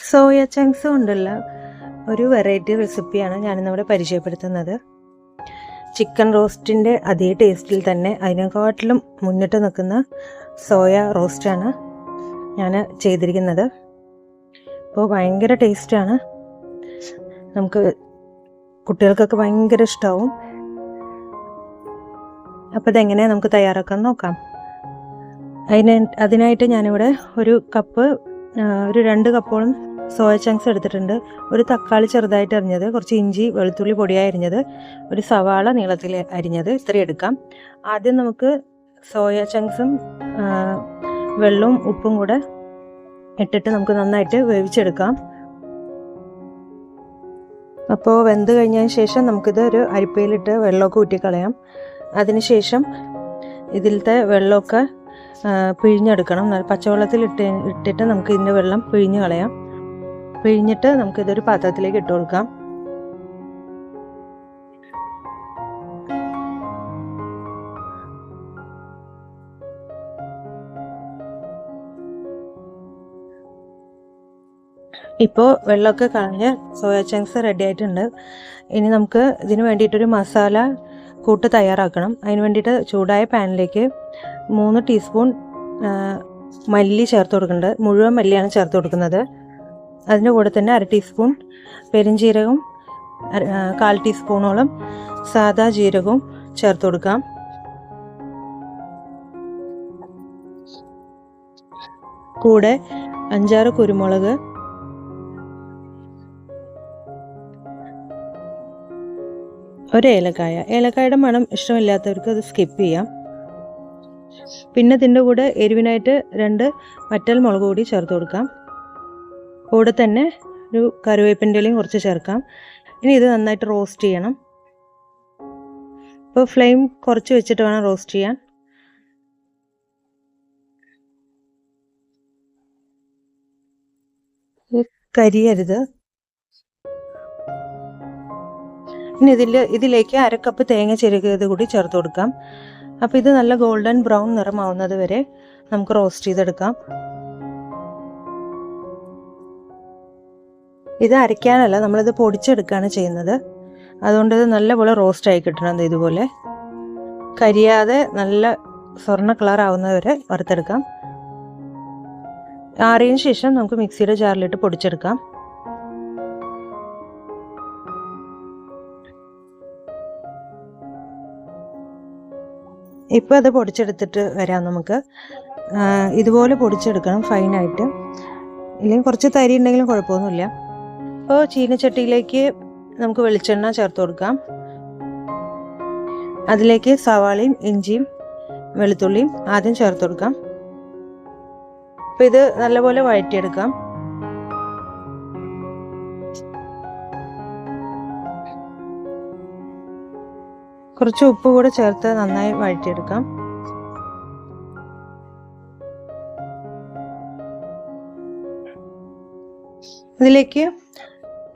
Soya chunks കൊണ്ടുള്ള ഒരു variety റെസിപ്പിയാണ് ഞാനിന്നിവിടെ പരിചയപ്പെടുത്തുന്നത്. ചിക്കൻ റോസ്റ്റിൻ്റെ അതേ ടേസ്റ്റിൽ തന്നെ അതിനെക്കാട്ടിലും മുന്നിട്ട് നിൽക്കുന്ന സോയ റോസ്റ്റാണ് ഞാൻ ചെയ്തിരിക്കുന്നത്. അപ്പോൾ ഭയങ്കര ടേസ്റ്റാണ്, നമുക്ക് കുട്ടികൾക്കൊക്കെ ഭയങ്കര ഇഷ്ടമാവും. അപ്പോൾ ഇതെങ്ങനെയാണ് നമുക്ക് തയ്യാറാക്കാൻ നോക്കാം. അതിനായിട്ട് ഞാനിവിടെ ഒരു 2 കപ്പോളം സോയ ചങ്ക്സ് എടുത്തിട്ടുണ്ട്. ഒരു തക്കാളി ചെറുതായിട്ട് അരിഞ്ഞത്, കുറച്ച് ഇഞ്ചി വെളുത്തുള്ളി പൊടിയായി അരിഞ്ഞത്, ഒരു സവാള നീളത്തിൽ അരിഞ്ഞത്, ഇത്രയും എടുക്കാം. ആദ്യം നമുക്ക് സോയ ചങ്ക്സും വെള്ളവും ഉപ്പും കൂടെ ഇട്ടിട്ട് നമുക്ക് നന്നായിട്ട് വേവിച്ചെടുക്കാം. അപ്പോൾ വെന്ത് കഴിഞ്ഞതിന് ശേഷം നമുക്കിത് ഒരു അരിപ്പയിലിട്ട് വെള്ളമൊക്കെ ഊറ്റിക്കളയാം. അതിനുശേഷം ഇതിലത്തെ വെള്ളമൊക്കെ പിഴിഞ്ഞെടുക്കണം. പച്ചവെള്ളത്തിൽ ഇട്ടിട്ട് നമുക്ക് ഇതിൻ്റെ വെള്ളം പിഴിഞ്ഞ് കളയാം. പിഴിഞ്ഞിട്ട് നമുക്കിതൊരു പാത്രത്തിലേക്ക് ഇട്ട് കൊടുക്കാം. ഇപ്പോൾ വെള്ളമൊക്കെ കളഞ്ഞ് സോയ ചങ്ക്സ് റെഡി ആയിട്ടുണ്ട്. ഇനി നമുക്ക് ഇതിന് വേണ്ടിയിട്ടൊരു മസാല കൂട്ട് തയ്യാറാക്കണം. അതിന് വേണ്ടിയിട്ട് ചൂടായ പാനിലേക്ക് 3 ടീസ്പൂൺ മല്ലി ചേർത്ത് കൊടുക്കുന്നുണ്ട്. മുഴുവൻ മല്ലിയാണ് ചേർത്ത് കൊടുക്കുന്നത്. അതിൻ്റെ കൂടെ തന്നെ 1/2 ടീസ്പൂൺ പെരുംജീരകവും 1/4 ടീസ്പൂണോളം സാദാ ജീരകവും ചേർത്ത് കൊടുക്കാം. കൂടെ 5-6 കുരുമുളക്, ഒരു ഏലക്കായ. ഏലക്കായുടെ മണം ഇഷ്ടമില്ലാത്തവർക്ക് അത് സ്കിപ്പ് ചെയ്യാം. പിന്നെ ഇതിൻ്റെ കൂടെ എരിവിനായിട്ട് 2 വറ്റൽ മുളക് കൂടി ചേർത്ത് കൊടുക്കാം. കൂടെ തന്നെ ഒരു കറിവേപ്പിൻ്റെ ഇലയും കുറച്ച് ചേർക്കാം. ഇനി ഇത് നന്നായിട്ട് റോസ്റ്റ് ചെയ്യണം. ഇപ്പോൾ ഫ്ലെയിം കുറച്ച് വെച്ചിട്ട് വേണം റോസ്റ്റ് ചെയ്യാൻ. കരിയരുത്. ഇനി ഇതിലേക്ക് 1/2 കപ്പ് തേങ്ങ ചിരകിയത് കൂടി ചേർത്ത് കൊടുക്കാം. അപ്പോൾ ഇത് നല്ല ഗോൾഡൻ ബ്രൗൺ നിറമാവുന്നത് വരെ നമുക്ക് റോസ്റ്റ് ചെയ്തെടുക്കാം. ഇത് അരയ്ക്കാനല്ല, നമ്മളിത് പൊടിച്ചെടുക്കുകയാണ് ചെയ്യുന്നത്. അതുകൊണ്ട് ഇത് നല്ലപോലെ റോസ്റ്റായി കിട്ടണം. ഇതുപോലെ കരിയാതെ നല്ല സ്വർണ്ണ കളർ ആവുന്നത് വരെ വറുത്തെടുക്കാം. ആറിയതിന് ശേഷം നമുക്ക് മിക്സിയുടെ ജാറിലിട്ട് പൊടിച്ചെടുക്കാം. ഇപ്പോൾ അത് പൊടിച്ചെടുത്തിട്ട് വരാം. നമുക്ക് ഇതുപോലെ പൊടിച്ചെടുക്കണം ഫൈനായിട്ട്, ഇല്ലെങ്കിൽ കുറച്ച് തരി ഉണ്ടെങ്കിലും കുഴപ്പമൊന്നുമില്ല. ഇപ്പോൾ ചീനച്ചട്ടിയിലേക്ക് നമുക്ക് വെളിച്ചെണ്ണ ചേർത്ത് കൊടുക്കാം. അതിലേക്ക് സവാളയും ഇഞ്ചിയും വെളുത്തുള്ളിയും ആദ്യം ചേർത്ത് കൊടുക്കാം. അപ്പോൾ ഇത് നല്ലപോലെ വഴറ്റിയെടുക്കാം. കുറച്ച് ഉപ്പ് കൂടെ ചേർത്ത് നന്നായി വഴറ്റിയെടുക്കാം. ഇതിലേക്ക്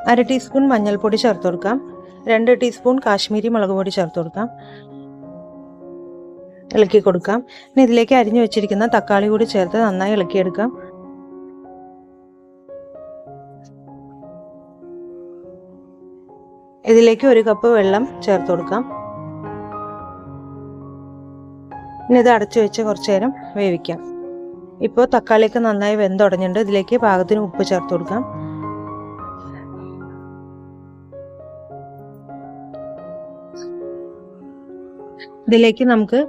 1/2 ടീസ്പൂൺ മഞ്ഞൾപ്പൊടി ചേർത്ത് കൊടുക്കാം. 2 ടീസ്പൂൺ കാശ്മീരി മുളക് പൊടി ചേർത്ത് കൊടുക്കാം. ഇളക്കി കൊടുക്കാം. ഇനി ഇതിലേക്ക് അരിഞ്ഞു വെച്ചിരിക്കുന്ന തക്കാളി കൂടി ചേർത്ത് നന്നായി ഇളക്കിയെടുക്കാം. ഇതിലേക്ക് 1 കപ്പ് വെള്ളം ചേർത്ത് കൊടുക്കാം. ഇനി ഇത് അടച്ചു വെച്ച് കുറച്ച് നേരം വേവിക്കാം. ഇപ്പോൾ തക്കാളിയൊക്കെ നന്നായി വെന്തുടഞ്ഞിട്ടുണ്ട്. ഇതിലേക്ക് പാകത്തിന് ഉപ്പ് ചേർത്ത് കൊടുക്കാം. ഇതിലേക്ക് നമുക്ക്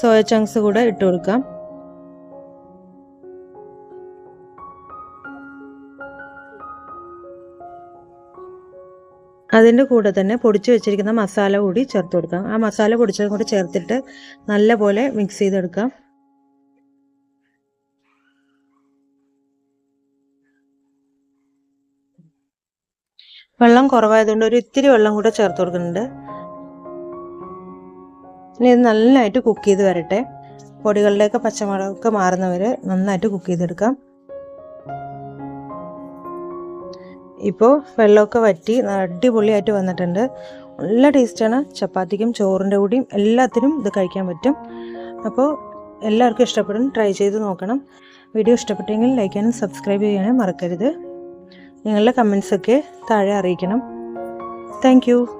സോയ ചങ്ക്സ് കൂടെ ഇട്ട് കൊടുക്കാം. അതിൻ്റെ കൂടെ തന്നെ പൊടിച്ചു വെച്ചിരിക്കുന്ന മസാല കൂടി ചേർത്ത് കൊടുക്കാം. ആ മസാല പൊടിച്ചതും കൂടി ചേർത്തിട്ട് നല്ലപോലെ മിക്സ് ചെയ്തെടുക്കാം. വെള്ളം കുറവായതുകൊണ്ട് ഒരു ഇത്തിരി വെള്ളം കൂടെ ചേർത്ത് കൊടുക്കുന്നുണ്ട്. ഇനി ഇത് നന്നായിട്ട് കുക്ക് ചെയ്ത് വരട്ടെ. പൊടികളുടെയൊക്കെ പച്ചമണമൊക്കെ മാറുന്നവരെ നന്നായിട്ട് കുക്ക് ചെയ്തെടുക്കാം. ഇപ്പോൾ വെള്ളമൊക്കെ വറ്റി അടിപൊളിയായിട്ട് വന്നിട്ടുണ്ട്. നല്ല ടേസ്റ്റാണ്. ചപ്പാത്തിക്കും ചോറിൻ്റെ കൂടിയും എല്ലാത്തിനും ഇത് കഴിക്കാൻ പറ്റും. അപ്പോൾ എല്ലാവർക്കും ഇഷ്ടപ്പെടും. ട്രൈ ചെയ്ത് നോക്കണം. വീഡിയോ ഇഷ്ടപ്പെട്ടെങ്കിൽ ലൈക്ക് ചെയ്യാനും സബ്സ്ക്രൈബ് ചെയ്യാനും മറക്കരുത്. നിങ്ങളുടെ കമൻസൊക്കെ താഴെ അറിയിക്കണം. Thank you.